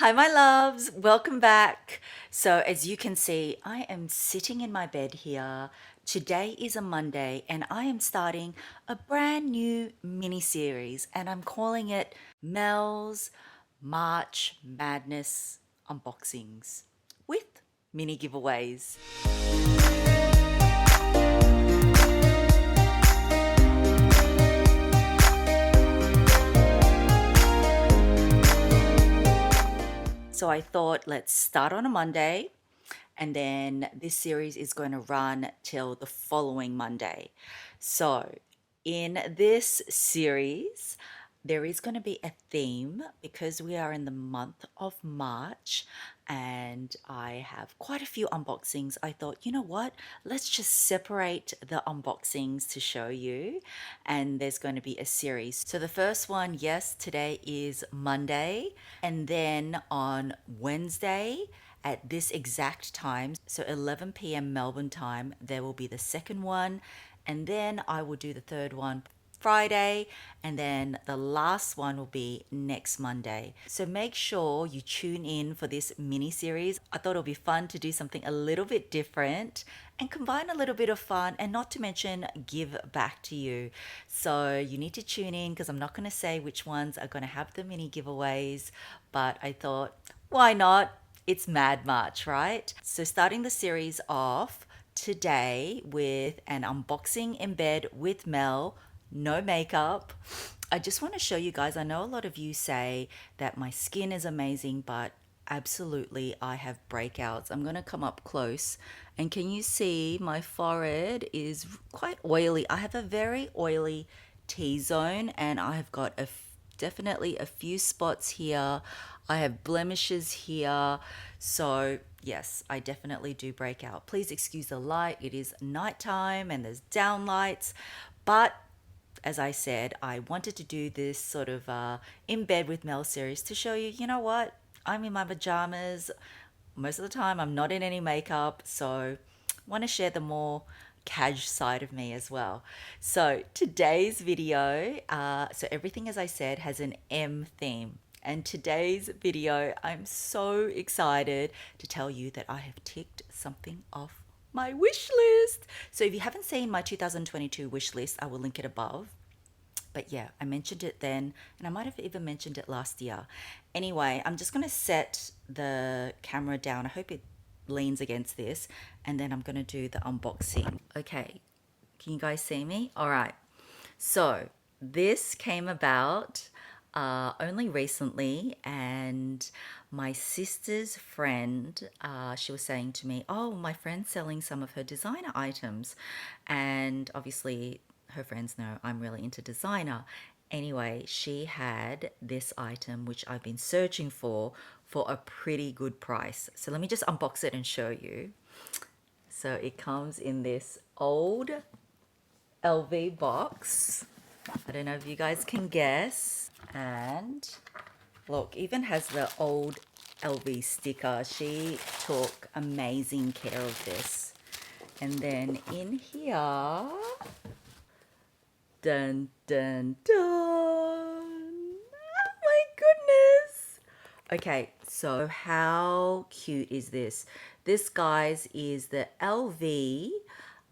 Hi, my loves. Welcome back. So, as you can see, I am sitting in my bed here. Today is a Monday, and I am starting a brand new mini series, and I'm calling it Mel's March Madness Unboxings with mini giveaways. So, I thought let's start on a Monday. And then this series is going to run till the following Monday. So, in this series, there is going to be a theme because we are in the month of March and I have quite a few unboxings. I thought, you know what? Let's just separate the unboxings to show you. And there's going to be a series. So, the first one, yes, today is Monday. And then on Wednesday, at this exact time, so 11 p.m. Melbourne time, there will be the second one, and then I will do the third one Friday, and then the last one will be next Monday. So make sure you tune in for this mini series. I thought it'll be fun to do something a little bit different and combine a little bit of fun and not to mention give back to you. So you need to tune in because I'm not going to say which ones are going to have the mini giveaways, but I thought, why not? It's Mad March, right? So, starting the series off today with an unboxing in bed with Mel, no makeup. I just want to show you guys. I know a lot of you say that my skin is amazing, but absolutely I have breakouts. I'm going to come up close, and can you see my forehead is quite oily? I have a very oily T zone, and I have got definitely a few spots here. I have blemishes here. So, yes, I definitely do break out. Please excuse the light. It is nighttime and there's down lights. But as I said, I wanted to do this sort of in bed with Mel series to show you, you know what? I'm in my pajamas. Most of the time, I'm not in any makeup. So, want to share the more cash side of me as well. So today's video, so everything as I said has an M theme. And today's video, I'm so excited to tell you that I have ticked something off my wish list. So if you haven't seen my 2022 wish list, I will link it above. But yeah, I mentioned it then, and I might have even mentioned it last year. Anyway, I'm just going to set the camera down. I hope it leans against this, and then I'm going to do the unboxing. Okay, can you guys see me? All right. So this came about only recently, and my sister's friend, she was saying to me, "Oh, my friend's selling some of her designer items," and obviously her friends know I'm really into designer. Anyway, she had this item which I've been searching for a pretty good price. So let me just unbox it and show you. So it comes in this old LV box. I don't know if you guys can guess. And look, even has the old LV sticker. She took amazing care of this. And then in here, dun dun dun. Oh my goodness. Okay, so how cute is this? This, guys, is the LV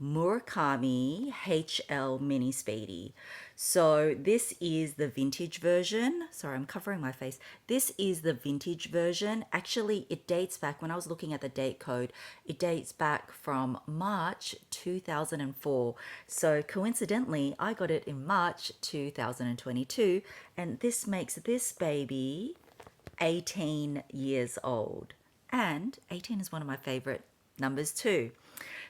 Murakami HL Mini Speedy. So this is the vintage version. Sorry, I'm covering my face. This is the vintage version. Actually, it dates back, when I was looking at the date code, it dates back from March 2004. So coincidentally, I got it in March 2022, and this makes this baby 18 years old. And 18 is one of my favorite numbers too.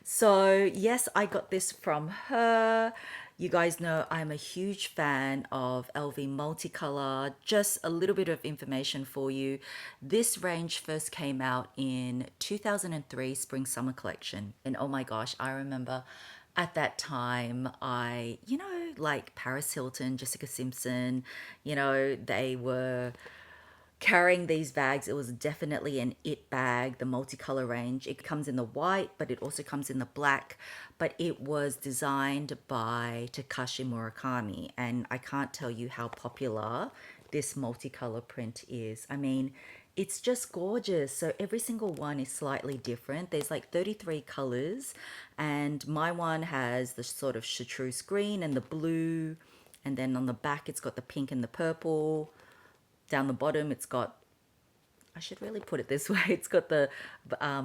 So, yes, I got this from her. You guys know I'm a huge fan of LV Multicolor. Just a little bit of information for you. This range first came out in 2003 Spring Summer Collection. And oh my gosh, I remember at that time, like Paris Hilton, Jessica Simpson, they were carrying these bags. It was definitely an it bag, the multicolor range. It comes in the white, but it also comes in the black. But it was designed by Takashi Murakami, and I can't tell you how popular this multicolor print is. I mean, it's just gorgeous. So every single one is slightly different. There's like 33 colors, and my one has the sort of chartreuse green and the blue, and then on the back it's got the pink and the purple. Down the bottom it's got, I should really put it this way, it's got the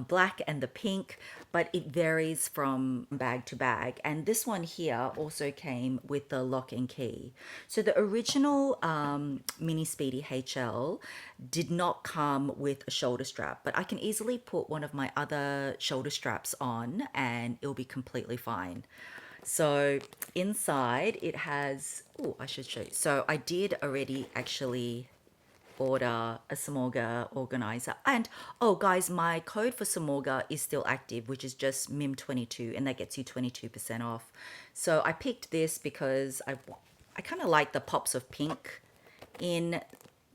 black and the pink, but it varies from bag to bag. And this one here also came with the lock and key. So the original Mini Speedy HL did not come with a shoulder strap, but I can easily put one of my other shoulder straps on and it'll be completely fine. So inside it has, oh, I should show you. So I did already actually order a Samorga organizer. And oh, guys, my code for Samorga is still active, which is just MIM22, and that gets you 22% off. So I picked this because I kind of like the pops of pink in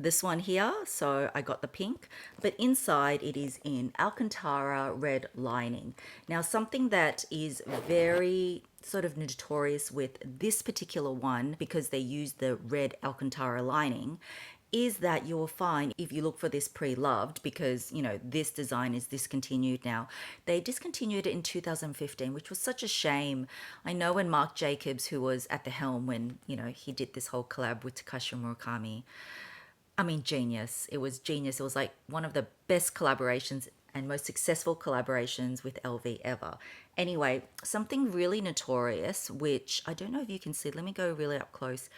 this one here, so I got the pink, but inside it is in Alcantara red lining. Now, something that is very sort of notorious with this particular one, because they use the red Alcantara lining, is that you'll find if you look for this pre-loved, because you know this design is discontinued now. They discontinued it in 2015, which was such a shame. I know when Marc Jacobs, who was at the helm when you know he did this whole collab with Takashi Murakami, I mean, genius. It was genius. It was like one of the best collaborations and most successful collaborations with LV ever. Anyway, something really notorious, which I don't know if you can see. Let me go really up close.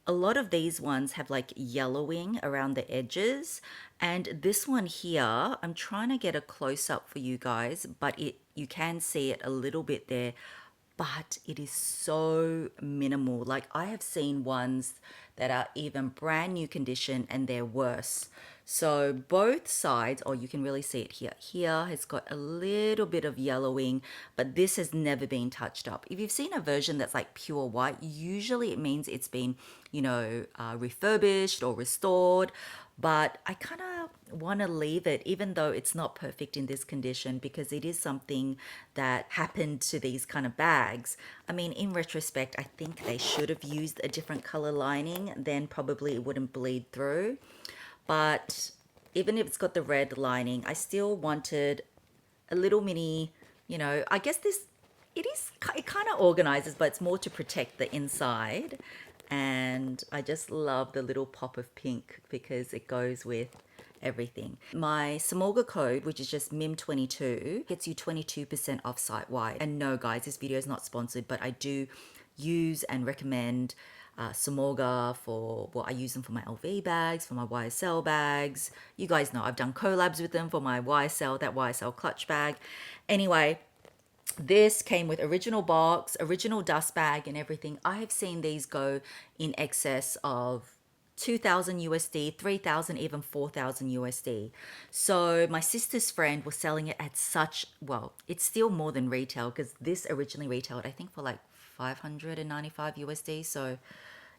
A lot of these ones have like yellowing around the edges, and this one here, I'm trying to get a close up for you guys, but you can see it a little bit there, but it is so minimal. Like I have seen ones that are even brand new condition and they're worse. So both sides, or you can really see it here. Here has got a little bit of yellowing, but this has never been touched up. If you've seen a version that's like pure white, usually it means it's been, you know, refurbished or restored. But I kind of want to leave it, even though it's not perfect in this condition, because it is something that happened to these kind of bags. I mean, in retrospect, I think they should have used a different color lining, then probably it wouldn't bleed through. But even if it's got the red lining, I still wanted a little mini, you know, I guess this, it kind of organizes, but it's more to protect the inside. And I just love the little pop of pink because it goes with everything. My Samorga code, which is just MIM22, gets you 22% off site-wide. And no, guys, this video is not sponsored, but I do use and recommend Samorga for, well, I use them for my LV bags, for my YSL bags. You guys know I've done collabs with them for my YSL, that YSL clutch bag. Anyway, this came with original box, original dust bag and everything. I have seen these go in excess of 2,000 USD, 3,000, even 4,000 USD. So my sister's friend was selling it at such, well, it's still more than retail because this originally retailed, I think, for like 595 USD. So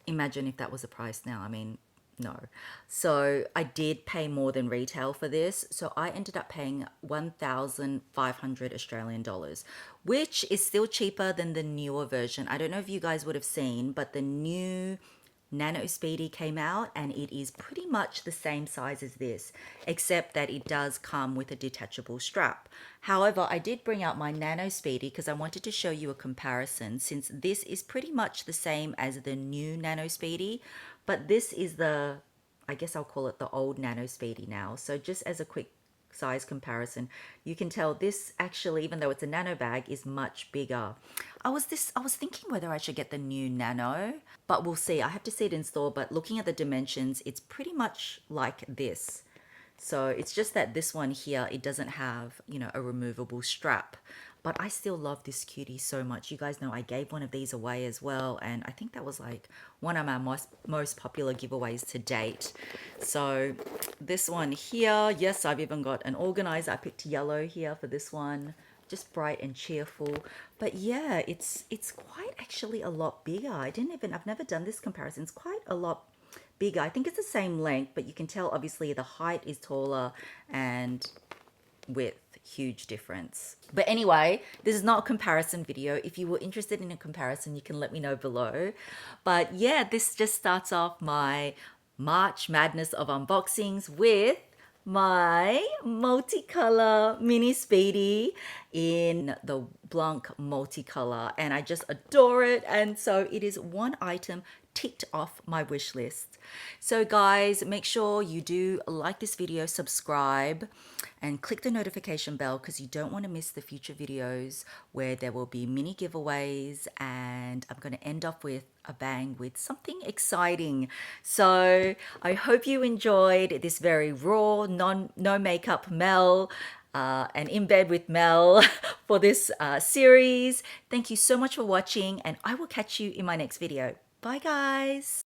imagine if that was the price now. I mean, no. So I did pay more than retail for this. So I ended up paying 1,500 Australian dollars, which is still cheaper than the newer version. I don't know if you guys would have seen, but the new Nano Speedy came out and it is pretty much the same size as this, except that it does come with a detachable strap. However, I did bring out my Nano Speedy because I wanted to show you a comparison, since this is pretty much the same as the new Nano Speedy, but this is the, I guess I'll call it the old Nano Speedy now. So just as a quick size comparison, you can tell this actually, even though it's a nano bag, is much bigger. I was thinking whether I should get the new Nano, but we'll see. I have to see it in store, but looking at the dimensions, it's pretty much like this. So it's just that this one here, it doesn't have, you know, a removable strap. But I still love this cutie so much. You guys know I gave one of these away as well, and I think that was like one of my most popular giveaways to date. So this one here, yes, I've even got an organizer. I picked yellow here for this one, just bright and cheerful. But yeah, it's quite actually a lot bigger. I've never done this comparison. It's quite a lot bigger. I think it's the same length, but you can tell obviously the height is taller and width, huge difference. But anyway, this is not a comparison video. If you were interested in a comparison, you can let me know below. But yeah, this just starts off my March madness of unboxings with my multicolor mini Speedy in the Blanc multicolor, and I just adore it. And so it is one item ticked off my wish list. So guys, make sure you do like this video, subscribe, and click the notification bell because you don't want to miss the future videos where there will be mini giveaways, and I'm going to end up with a bang with something exciting. So I hope you enjoyed this very raw, no makeup Mel and in bed with Mel for this series. Thank you so much for watching, and I will catch you in my next video. Bye guys.